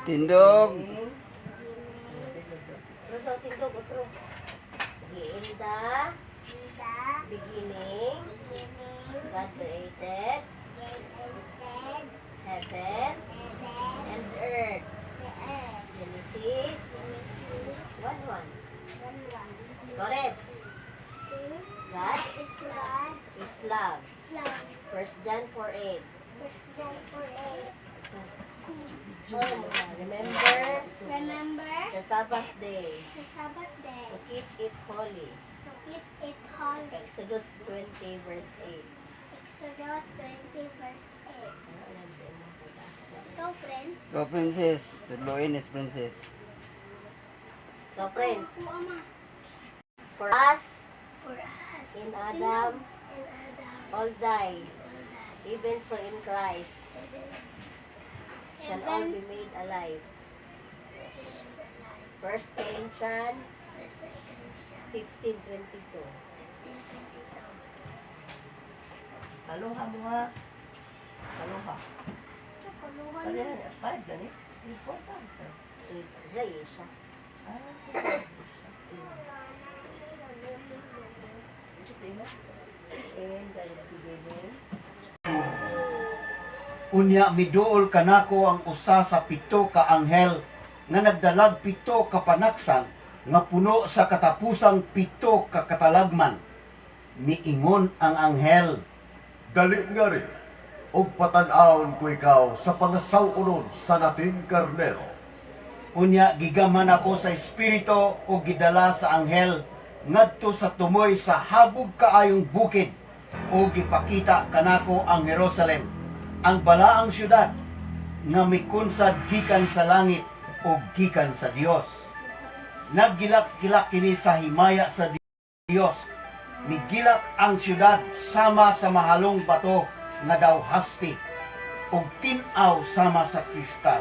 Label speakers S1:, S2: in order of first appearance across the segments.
S1: Tindog.
S2: Tindog, otro. In the beginning, God created heaven and earth. Genesis 1:1. Correct. God is love. 1 John 4:8. Remember the Sabbath day to keep it holy. Exodus 20 verse 8.
S1: Go princess. Tudloin is princess.
S2: So friends, for us in Adam all die, even so in Christ shall all be made alive. 1 Corinthians 15:22.
S3: Aloha mo ha. Aloha. Ano yan? 5 gani? Important.
S2: Ray siya. And the beginning.
S4: Unya miduol kanako ang usa sa 7 ka anghel nga nagdalag 7 ka panaksan nga puno sa katapusang 7 ka katalagman. Miingon ang anghel,
S5: Dali nga rin, o patan-aon ko ikaw sa pangasaw-unod sa nating karnero.
S4: unya gigaman ako sa espiritu o gidala sa anghel ngadto sa tumoy sa habog kaayong bukid o gipakita kanako ang Jerusalem, ang balaang syudad nga mikunsad gikan sa langit o gikan sa Dios. Naggilak-gilak kini sa himaya sa Dios. Migilak ang syudad sama sa mahalong bato nga daw haspi ug tin-aw sama sa kristal.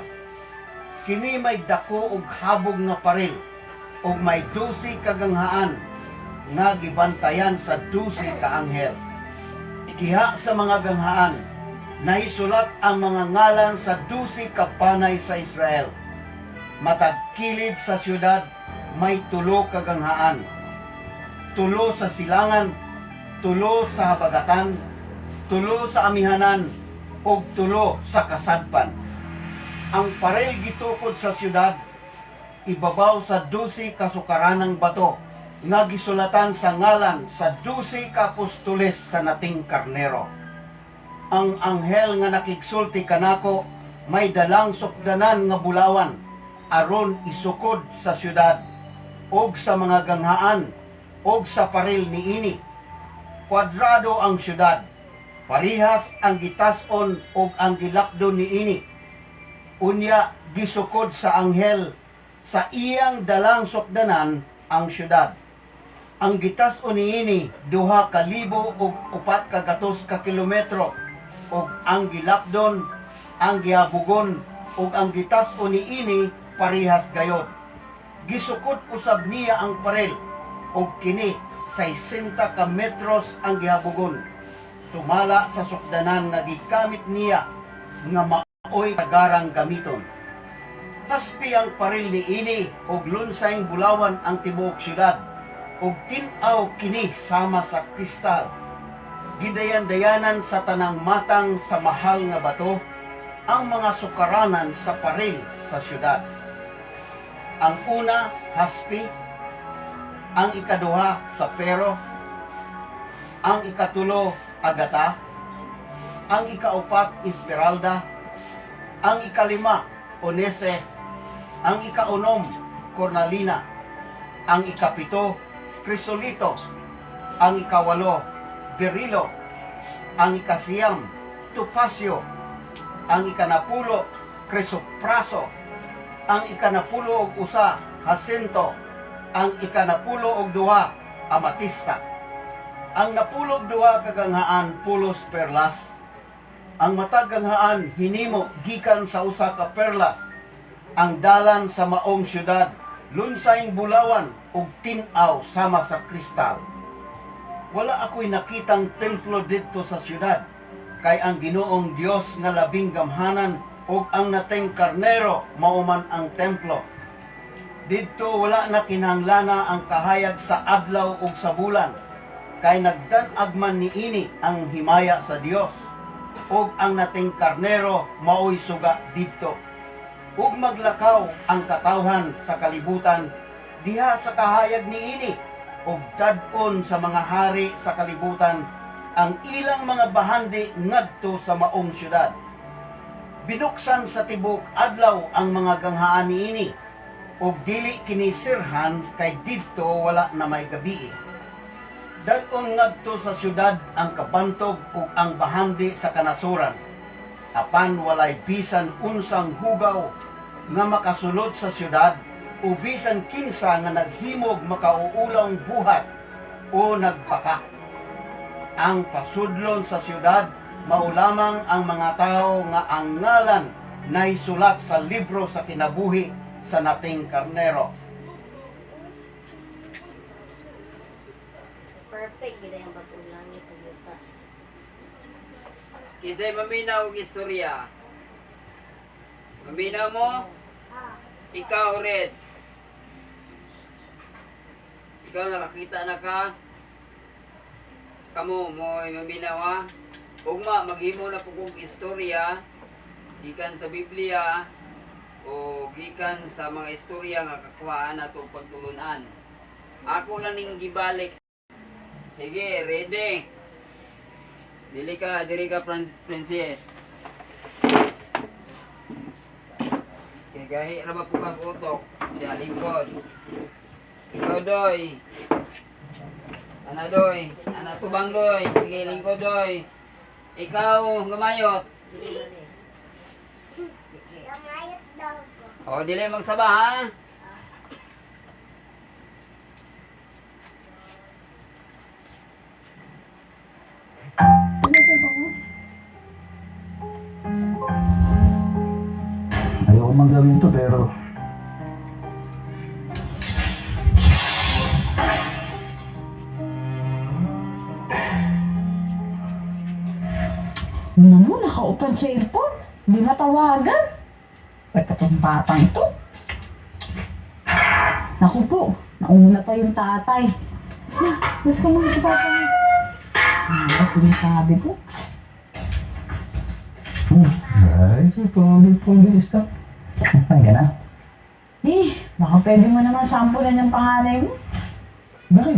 S4: Kini may dako ug habog nga paril ug may 12 kaganghaan nga gibantayan sa 12 ka anghel. Diha sa mga ganghaan nahisulat ang mga ngalan sa 12 ka panay sa Israel. Matag kilid sa syudad may 3 kaganghaan. 3 sa silangan, 3 sa habagatan, 3 sa amihanan, ug 3 sa kasadpan. Ang parel gitukod sa syudad, ibabaw sa 12 kasukaranang bato, nga gisulatan sa ngalan sa 12 ka apostoles sa nating karnero. Ang anghel nga nakigsulti kanako, may dalang sukdanan nga bulawan. aron isukod sa syudad og sa mga ganghaan og sa paril niini. Kwadrado ang syudad, parihas ang gitas-on og ang gilapdon niini. Unya gisukod sa anghel sa iyang dalang sukdanan ang syudad. Ang gitas-on niini 2,000 ug 400 ka kilometro, ug ang gilapdon, ang gihabugon ug ang gitas-on niini parihas gayod. Gisukod usab niya ang parel ug kini 60 ka metros ang gihabugon. Sumala sa sukdanan nga gikamit niya nga maoy tagarang gamiton. Haspi ang paril ni ini ug lunsayng bulawan ang tibuok syudad ug tin-aw kini sama sa kristal. Gidayan-dayanan sa tanang matang sa mahal nga bato ang mga sukaranan sa paril sa syudad. Ang una, haspi. Ang ikaduha, sapero. Ang ikatulo, agata. Ang ikaupat, esmeralda. Ang ikalima, onese. Ang ikaunom, cornalina. Ang ikapito, krisolito. Ang ikawalo, berilo. Ang ikasiyam, topasyo. Ang ikanapulo, krisopraso. Ang ikanapulo og usa, jacinto. Ang ikanapulo og duha, amatista. Ang napulo og duha kaganghaan, pulos perlas. Ang matag ganghaan hinimo gikan sa usa ka perlas. Ang dalan sa maong syudad, lunsayng bulawan ug tin-aw sama sa kristal. Wala ako'y nakitang templo didto sa syudad, kay ang Ginoong Dios nga labing gamhanan ug ang nateng karnero mauman ang templo. Didto wala na kinahanglan ang kahayag sa adlaw ug sa bulan, kay nagdan-ag man niini ang himaya sa Dios, ug ang nateng karnero maoy suga didto. Ug maglakaw ang katawhan sa kalibutan diha sa kahayag niini, ug dad-on sa mga hari sa kalibutan ang ilang mga bahandi ngadto sa maong syudad. Binuksan sa tibok adlaw ang mga ganghaan niini, ug dili kini sirhan kay didto wala na may gabi. Dad-on ngadto sa syudad ang kabantog ug ang bahandi sa kanasuran, apan walay bisan unsang hugaw nga makasulod sa syudad o bisan kinsa nga naghimog makauulang buhat o nagpaka. Ang pasudlon sa syudad mao lamang ang mga tao nga ang ngalan naisulat sa libro sa kinabuhi sa nating karnero.
S2: Perfect gid ang pag-ulang ni Toyota.
S1: Kisay maminaw og istorya. Maminaw mo? Ikaw, Red. Ikaw nakakita na ka? Kamu mo'y maminaw ha? Ugma, maghimo na po kong istorya gikan sa Biblia o gikan sa mga istorya nga kakuhaan nato pagtulunan. Ako lang ning gibalik. Sige, ready. Dili ka princess. Gahi ra ba po kang utok? Diya lingkod. Ikaw doy. Ana doy. Ana tubang doy. Sige lingkod doy. Ikaw gamayot.
S2: Gamayot daw ko.
S1: O dili magsaba ha.
S6: Ayoko mang gawin to pero
S7: Namu, nakaupan sa airport. Hindi matawagan. Ba't itong batang ito? Naku po, nauna pa yung tatay. Mas ka mga sa papa mo. Sinasabi po.
S6: ay, so pong stop. Ay, gana.
S7: Baka pwede mo naman sampulan ng panganay mo.
S6: Bakit?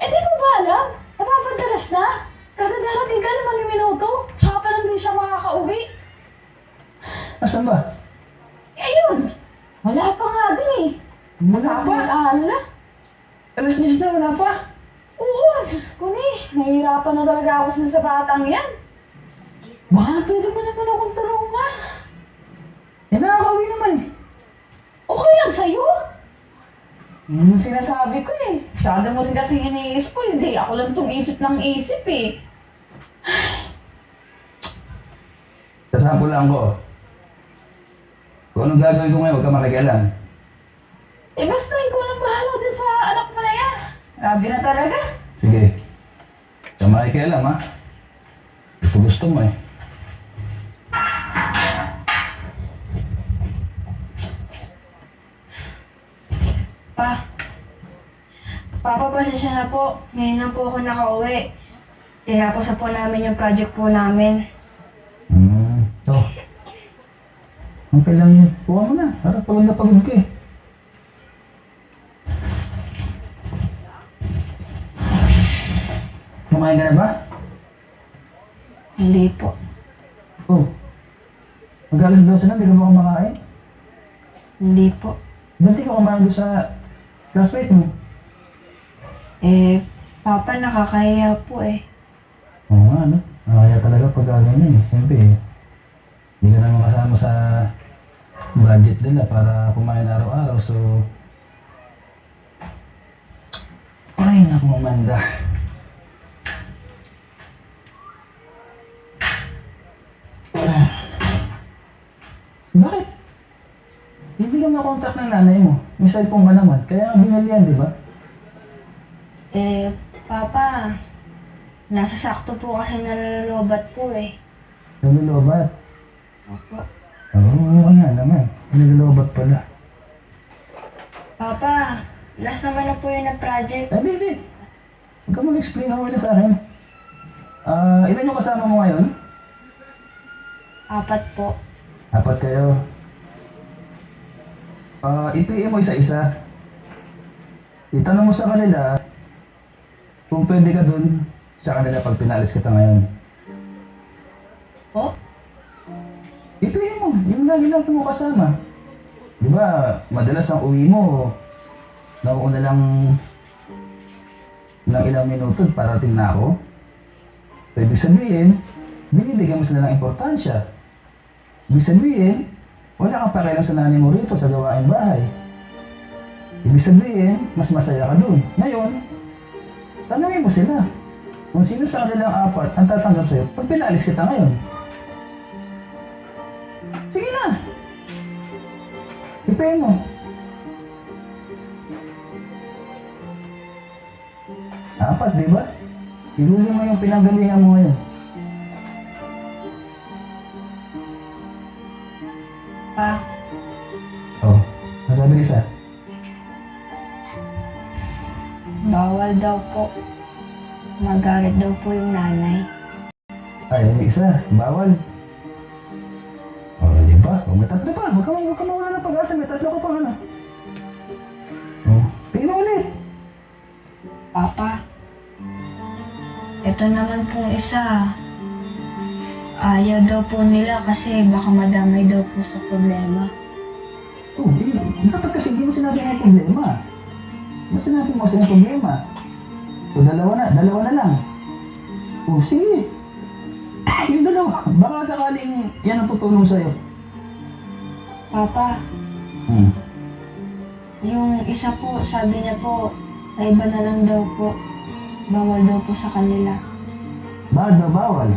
S7: Di mo ba alam? Napapadalas na. Kasi darating ka naman yung minuto. Tsaka pa lang din siya makakauwi.
S6: Asan ba?
S7: Ayun! Wala pa nga din eh.
S6: Wala pa.
S7: Ala.
S6: Alas 10 na, wala pa.
S7: Oo, Diyos ko ni. Nahihirapan na talaga ako sa batang yan. Baka pwede mo naman akong tulungan.
S6: Eh, nakakauwi naman.
S7: Okay lang sa'yo. Yan ang sinasabi ko eh. Masyado mo rin kasi iniisip ko. Hindi, ako lang itong isip ng isip eh.
S6: Sasampo lang ko. Kung anong gagawin ko ngayon, huwag ka makikialam.
S7: Eh basta ikaw lang bahala din sa anak mo na yan. Grabe na talaga.
S6: Sige. Huwag ka makikialam, ha? Ito gusto mo eh.
S8: Papa, pasensya na po. Ngayon lang po ako nakauwi. Tinapos na po namin yung project po namin.
S6: Ito. Okay lang yun. Kuha mo na. Para pagod na pagod ka eh. Kumain ka na ba?
S8: Hindi po.
S6: Oh. Mag-alas 12 na, hindi ka ba kumakain?
S8: Hindi po.
S6: Ba't di ka kumain doon sa classmate mo?
S8: Eh, Papa, nakakahiya po eh.
S6: Oo nga, no? Nakakaya talaga pag ganyan eh. Siyempre eh. Hindi ka naman kasama sa budget nila para kumain araw-araw. So, ay, naku, Amanda. Bakit? Hindi ka makontak ng nanay mo. May cellphone ka naman. Kaya nga binali yan, di ba?
S8: Eh, Papa, nasa sakto po kasi nalolobat po eh.
S6: Nalulubat.
S8: Opo.
S6: Oo, nga naman. Nalulubat pala.
S8: Papa, last naman na po yun na project.
S6: Ay, hindi. Huwag ka mag-explain ako na sa akin. Ilan yung kasama mo ngayon?
S8: 4 po.
S6: 4 kayo. I-PM mo isa-isa. Itanong mo sa kanila kung pwede ka dun sa kanila pag pinalis kita ngayon.
S8: Po?
S6: I-PM mo. Yung lagi lang mo kasama. Di ba, madalas ang uwi mo, nauuna lang ng ilang minuto parating na ako. So, ibig sabihin, binibigyan mo sila ng importansya. Ibig sabihin, wala kang pakialam sa nanay mo rito sa gawain bahay. Ibig sabihin, mas masaya ka dun. Ngayon, tanungin mo sila kung sino sa kanilang 4 ang tatanggap sa'yo pag pinalis kita ngayon. Sige na! Ipayin mo. 4, di ba? Iluli mo yung pinanggalingan mo ngayon.
S8: Pa,
S6: Oh, nasabi ni Isa.
S8: bawal daw po. Magalit daw po yung nanay.
S6: Ay, yung isa, bawal. Oh, di ba? Oh, may 3 pa. Huwag ka mawala ng pag-asa. May 3 ka pa, ano? Oh, pino ulit.
S8: Papa, ito naman pong isa. Ayaw daw po nila kasi baka madamay daw po sa problema.
S6: Oh, dapat kasi hindi mo sinabi ng problema. Ba't sinabi mo kasi ng problema? So, dalawa na lang. Oh, sige. Yung dalawa, baka sakaling yan ang tutulong sa'yo.
S8: Papa, yung isa po, sabi niya po, sa iba na lang daw po. Bawal daw po sa kanila.
S6: Bakit daw bawal?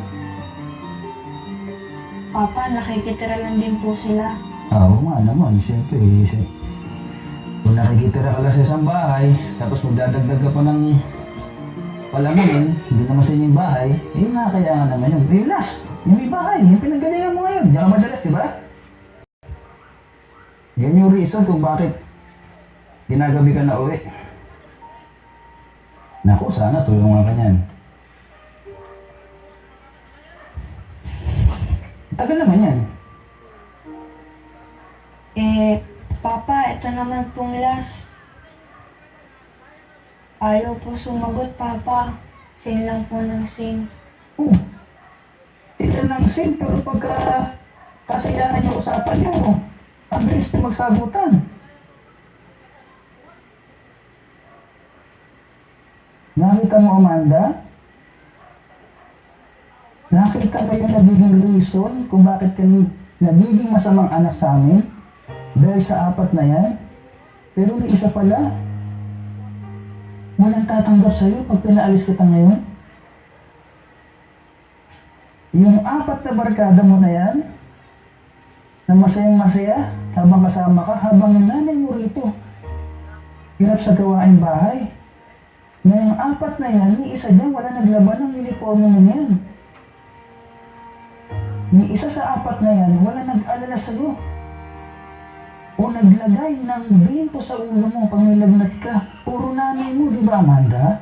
S8: Papa, nakikitira lang din po sila.
S6: Oo nga naman, siyempre. Kung nakikitira ka lang sa isang bahay, tapos magdadagdag ka pa ng palamunin, hindi naman sa inyong bahay, eh nakakaya nga naman yun. Eh last, yung may bahay, yung pinagalingan mo ngayon, diyan ka madalas, di ba? Yan yung reason kung bakit ginagabi ka na uwi. Naku, sana tulungan ka niyan. Tagal naman yan.
S8: Eh, Papa, ito naman pong last. Ayaw po sumagot, Papa. Sin lang po ng sin.
S6: Oh, sila lang sin, pero pagka kasayahan yung usapan nyo, Ang bilis na magsagutan. Nakita mo, Amanda? Nakita mo yung nagiging reason kung bakit kami nagiging masamang anak sa amin? Dahil sa 4 na yan? Pero may isa pala. Walang tatanggap sa'yo pag pinaalis kita ngayon. Yung 4 na barkada mo na yan, na masayang masaya habang kasama ka, habang yung nanay mo rito hirap sa gawaing bahay. Na yung 4 na yan, may isa dyan wala naglaban ng uniforme mo yan. May isa sa 4 na yan, wala nag-alala sa'yo. O naglagay ng bimpo sa ulo mo pag may lagnat ka. Puro nanay mo, di ba, Amanda?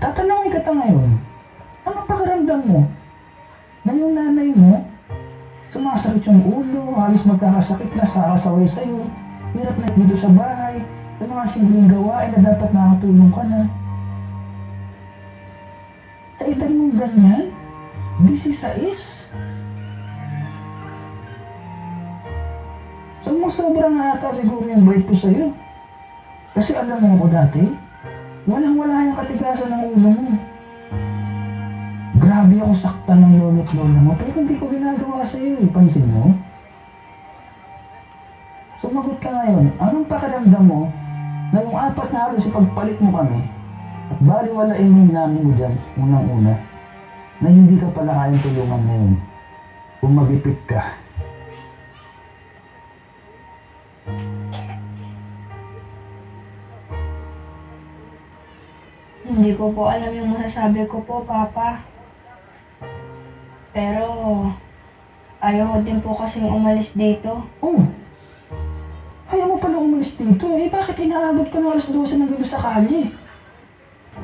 S6: Tatanungin kita ngayon, anong pakiramdam mo? Na yung nanay mo, sumasakit yung ulo, halos magkakasakit na sakasaway sa'yo, hirap na dito sa bahay, sa mga simpleng gawain na dapat nakatulong ka na. Sa edad mong ganyan, 16. Sobrang ata siguro yung bait ko sa'yo. Kasi alam mo ako dati, walang-wala yung katigasan ng ulo mo. Grabe ako saktan ng lolo't lola mo, pero hindi ko ginagawa sa'yo, pansin mo? Sumagot ka ngayon, anong pakiramdam mo na yung 4 na halos ipagpalit mo kami at baliwalain mo yung nanay mo dyan, unang-una, na hindi ka pala kayang tulungan ngayon kung mag-ipit ka.
S8: Hindi ko po alam yung masasabi ko po, Papa. Pero, ayaw ko din po kasing umalis dito.
S6: Oh, ayaw mo pala umalis dito. Eh, bakit inaabot ko na alas 12 ng gabi sa kalye?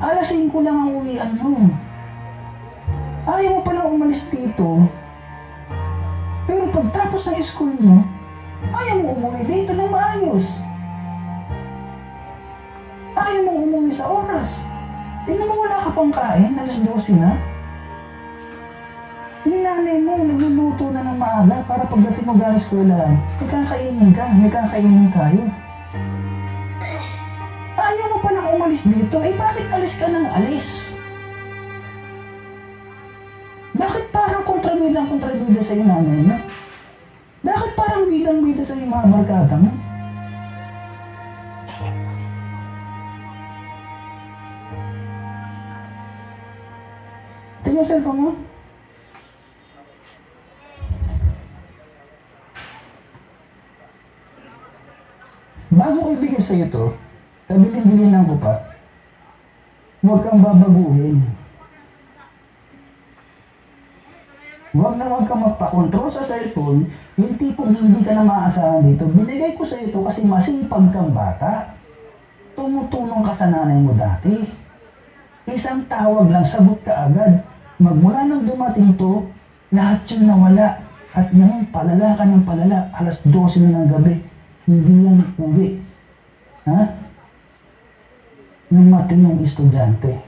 S6: Alas 5 lang ang uwian mo. Ayaw mo pala umalis dito. Pero pagtapos ng school mo, ayaw mo umuwi dito ng maayos. Ayaw mo umuwi sa oras. Tingnan mo, wala ka pang kain, alas 12 na. Yung nanay mo, nagluluto na ng maaga para pagdating mo galing eskwela, may kakainin ka, may kakainin tayo. Ayaw mo pa nang umalis dito, eh bakit alis ka nang alis? Bakit parang kontrabida sa'yo nanay mo? Bakit parang bidang-bida sa'yo mga barkada mo? Tingnan yung cellphone mo. Bago ko ibigay sa'yo ito, kabilin-bilin ko pa, huwag kang babaguhin. Huwag kang magpakontrol sa cellphone, yung tipong hindi ka na maaasahan dito. Binigay ko sa ito kasi masipag kang bata. Tumutulong ka sa nanay mo dati. Isang tawag lang, sagot ka agad. Magmula nang dumating to, lahat yun nawala. At ngayon, palala ka ng palala, alas 12 na ng gabi. Hindi yan uwi. Ha? Yung matinong estudyante.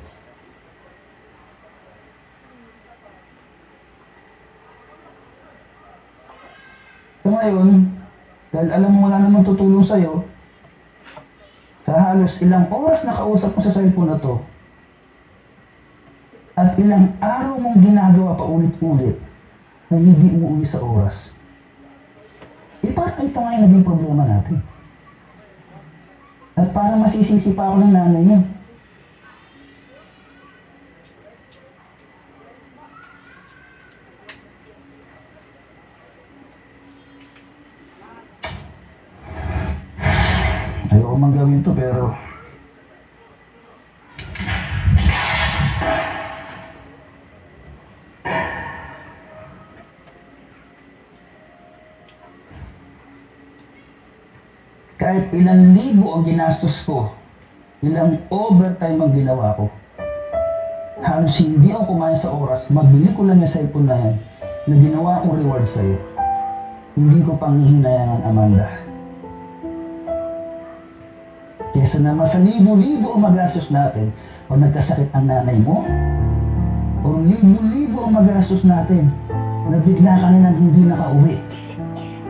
S6: So ngayon, dahil alam mo wala namang tutulong sa'yo, sa halos ilang oras na kausap mo sa cellphone na to, at ilang araw mong ginagawa pa ulit-ulit na hindi umuwi sa oras, eh parang ito nga yung naging problema natin. At parang masisisi pa ako ng nanay niya. Ayoko mang gawin to pero kahit ilang libo ang ginastos ko, ilang overtime ang ginawa ko, halos hindi ako kumain sa oras, mabili ko lang yung cellphone na yan na ginawa kong reward sa'yo. Hindi ko pang hihinayangan, Amanda. Kesa naman sa libo-libo ang magastos natin o nagkasakit ang nanay mo, o libo-libo ang magastos natin na bigla ka na hindi nakauwi.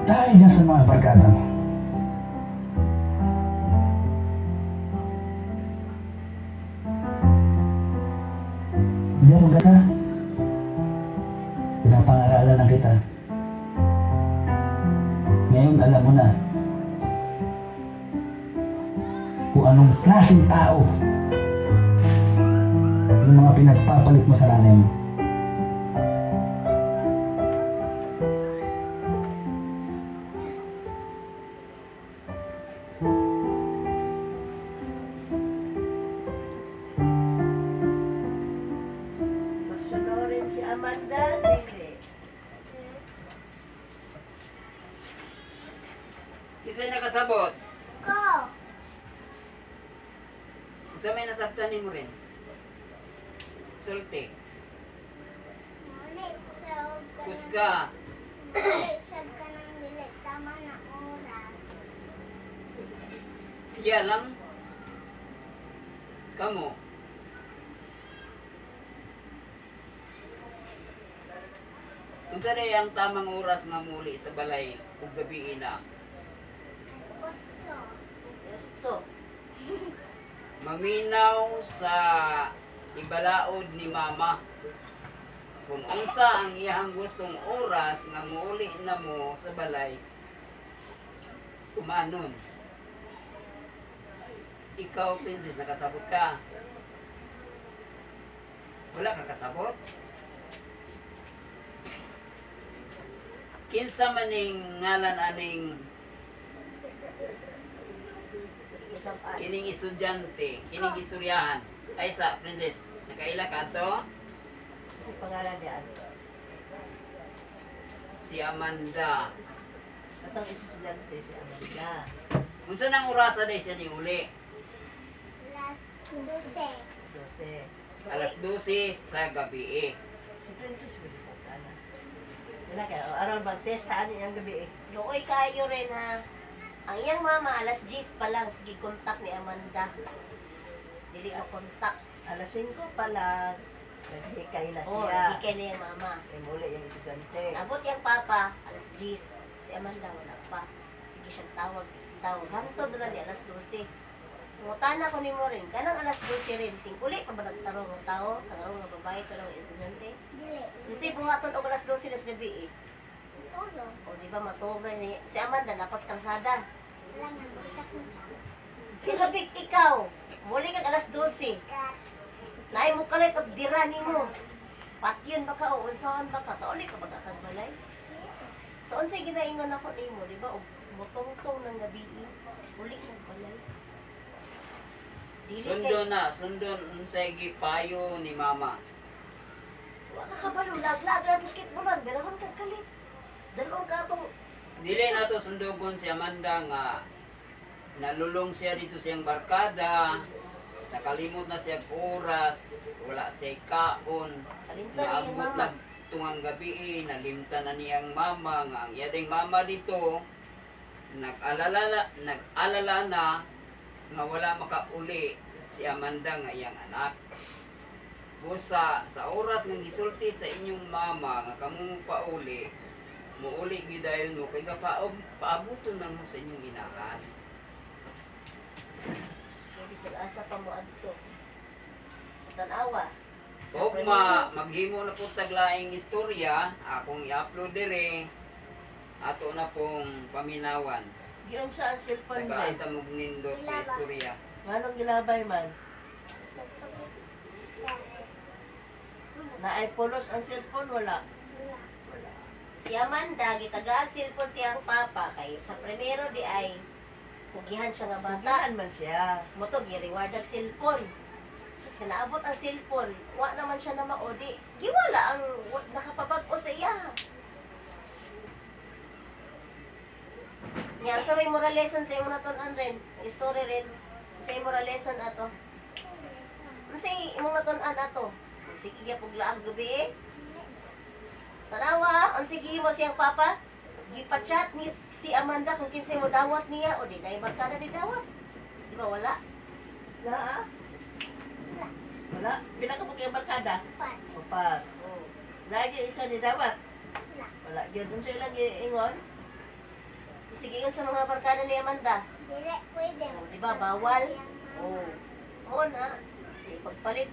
S6: Dahil dyan sa mga barkada mo. Meron ka. Pinapangaralan na kita. Ngayon alam mo na kung anong klaseng tao yung mga pinagpapalit mo sa nanay mo.
S3: Masunurin si Amanda, dili.
S1: Kisa'y nakasabot.
S2: Ko.
S1: Sa may nasabtan ni mo rin. Sulti.
S2: Ulit sa
S1: Kusga.
S2: Ulit sa kanang dili tama na oras.
S1: Siya lang. Kamu. Unsa day ang tamang oras nga muli sa balay ug gabi na?
S2: Otso.
S3: So,
S1: Maminaw sa ibalaod ni mama. Kung unsa ang iyang gustong oras nga muuli na mo sa balay, kumanon. Ikaw, princess, nakasabot ka. Wala ka kasabot? Kinsa maning ngalan aning
S3: isang ay.
S1: kining estudyante, kining istoryahan. Ay sa princess, nakaila ka to?
S3: Si pangalan niya, ano?
S1: Si Amanda.
S3: Atong estudyante si Amanda.
S1: Unsa nang orasa day siya ni uli?
S2: Las 12.
S3: 12.
S1: Alas 12 sa gabi.
S3: Si Princess, pwede po ka na. Wala ka, aron bang testaan niya ang gabi eh.
S2: Looy kayo rin ha. Ang iyang mama, alas 10 pa lang, sige kontak ni Amanda. Dili ko kontak.
S3: Alas 5 pa lang, naghikay na
S2: Oh,
S3: siya.
S2: ikay na yung mama.
S3: Eh, muli yung estudyante.
S2: Nabot yung papa, alas 10. Si Amanda, wala pa. Sige siyang tawag, sige tawag. Hantod na ni alas 12. Ngutana ko ni mo rin, kanang alas 12 rin. Tingkuli pa ba nagtarong ng tao? Tarong ng babae, tarong ng estudyante? Kasi buhaton o alas 12 na sa gabi eh. O di ba matugay ni si Amanda napas kalsada. Sinabik ikaw. Muli kag alas 12. Naay mo kalit og dira nimo. Patyon ba ka o unsaon ba ka? Kauli ka ba ka balay? So unsay ginaingon ako nimo, di ba? Og mutongtong ng gabi. Uli ng balay. Dili
S1: Sundon na, sundon unsay gipayo ni mama.
S2: wa ka kabalo laglaga basketballan, bilahon ka kalit. Dalawang ka atong
S1: Dili na to sundugon si Amanda nga nalulong siya dito siyang barkada. Nakalimot na siya oras, wala siya kaon.
S2: kalintan ni
S1: Naabot
S2: mama.
S1: na tungang gabi, nalimta na niyang mama nga ang iyading mama dito nag-alala na nga wala makauli si Amanda nga iyang anak. Busa sa oras nga gisulti sa inyong mama nga kamong pauli, muuli gyud dahil mo kay paabuton man mo sa inyong inahan.
S2: Hindi sa asa pa mo adto. Tanawa.
S1: Ugma, maghimo na po taglaing istorya, akong i-upload dire. Ato na pong paminawan.
S3: Giyon sa ang cellphone man.
S1: Nagaita mo nindot na istorya.
S3: Anong gilabay man? Na ay pulos ang cellphone, wala.
S2: Si Amanda, gitagaag cellphone siyang papa kay sa primero di ay pugihan siya nga bata.
S3: Bataan man siya.
S2: Moto gi-reward ang cellphone. So naabot ang cellphone, wa naman siya na maodi. Giwala ang nakapabag-o sa iya. Nya sa may moral lesson sa imo naton-an rin, story rin. Sa imo moral lesson ato. Ano sa imong naton-an ato? Sige gyud puglaag gabi eh. Tanawa, ang sige mo siyang papa, gipachat ni si Amanda kung kinsay mo dawat niya o di na barkada di dawat. Di ba wala?
S3: Na? Wala. Pila ka mo kay barkada?
S2: Upat.
S3: Upat.
S2: Oh.
S3: Lagi isa ni dawat. Wala. Gyud unsa ilang giingon?
S2: Sige yun sa mga barkada ni Amanda.
S9: Dili, pwede.
S2: Di ba, bawal? Oo. Oo na. Pagpalit,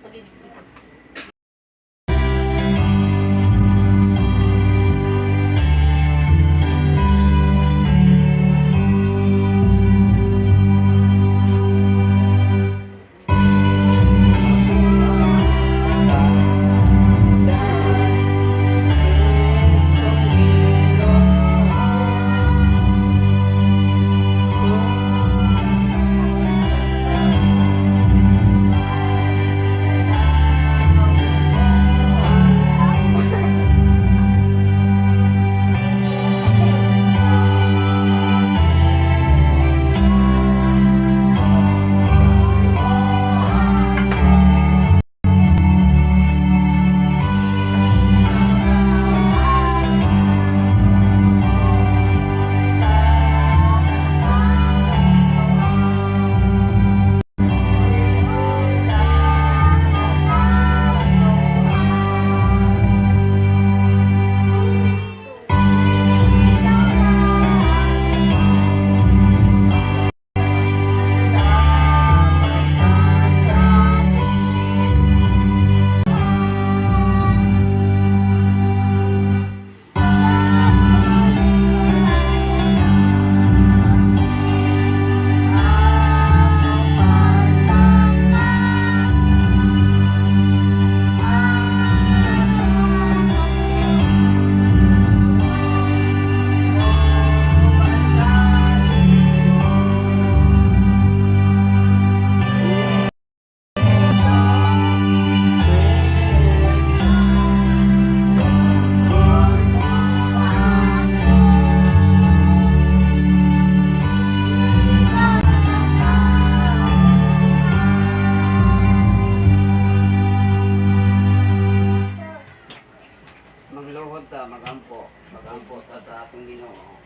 S1: Magluhod ta, magampo. Magampo ta sa atong Ginoo.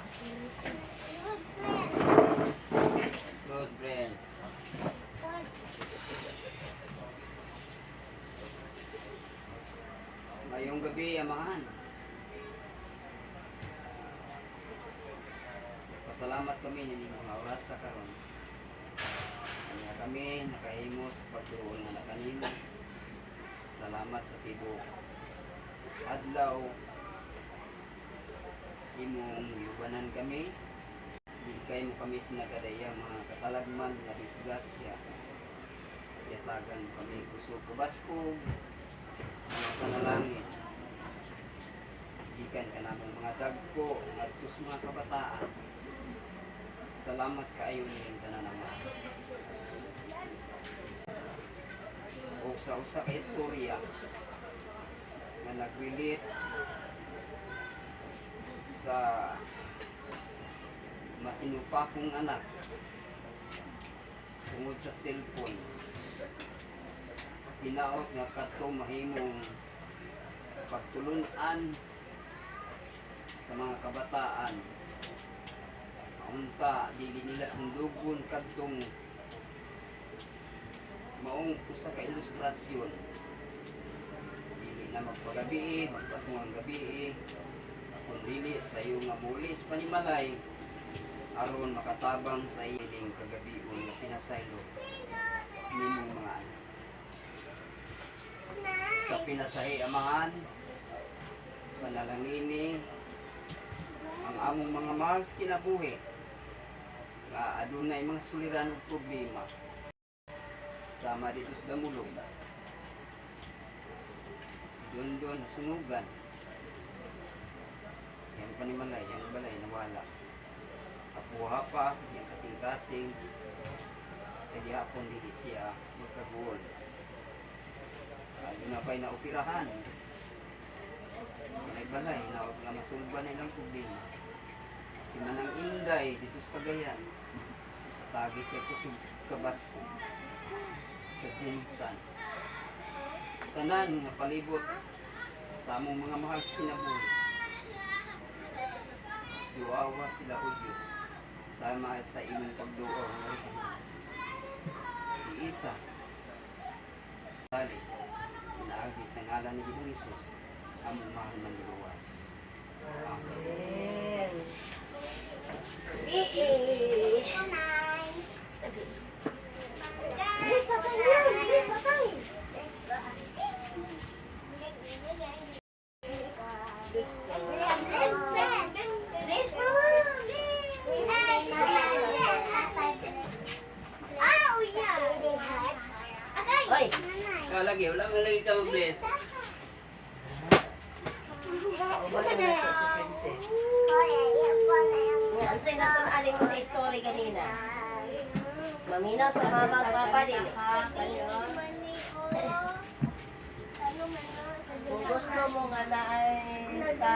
S1: Good friends. Ngayong gabi, amahan. Pasalamat kami ng mga oras sa karon. Kanya kami nakahimos pagtuon na nakanimo. Salamat sa tibok adlaw imong yubanan kami. Bigkay mo kami sinagadayan mga katalagman na disgrasya. Yatagan kami kusog kabaskog mga panalangin. Ikan ka namang mga dagko ngadtos mga kabataan. Salamat kaayo ning tanan naman. O sa usa ka istorya na nag-relate sa masinupakong anak tungod sa cellphone. Hinaot nga kadto mahimong pagtulunan sa mga kabataan. Unta dili nila sundugon kadtong maong usa ka ilustrasyon. Dili na magpagabi, magpatungang gabi, kung dili sa iyo nga mulis panimalay aron makatabang sa iling kagabion nga pinasaylo nimong mga anak. Sa pinasahi amahan, panalangini ang among mga mahal sa kinabuhi nga adunay mga suliran ug problema sama dito sa damulog. Doon sunugan. Yang panimalay, yang balay nawala. Kapuha pa, yang kasing-kasing. Sa gihapon dili siya magkaguol. Doon na pa'y naopirahan. Sa balay, naot nga masulban na ilang problema. Si Manang Inday dito sa Cagayan. Tagi siya kusog kabasko sa Jinsan. Tanan nga palibot sa among mga mahal sa kinabuhi. Duawa sila o Diyos sama sa imong pagduo. Si Isa Dali, inaagi sa ngalan ni Ginoong Hesus, among mahal na niluwas.
S3: Amen.
S2: Bilis na tayo! Bilis na tayo!
S3: Oy,
S1: Kalagi, wala nga lagi ka mag-bless.
S3: ubod na natin si Princess.
S2: Ang sinasananin mo sa story kanina. Maminaw sa mama at papa din.
S3: Kung gusto mo nga na ay sa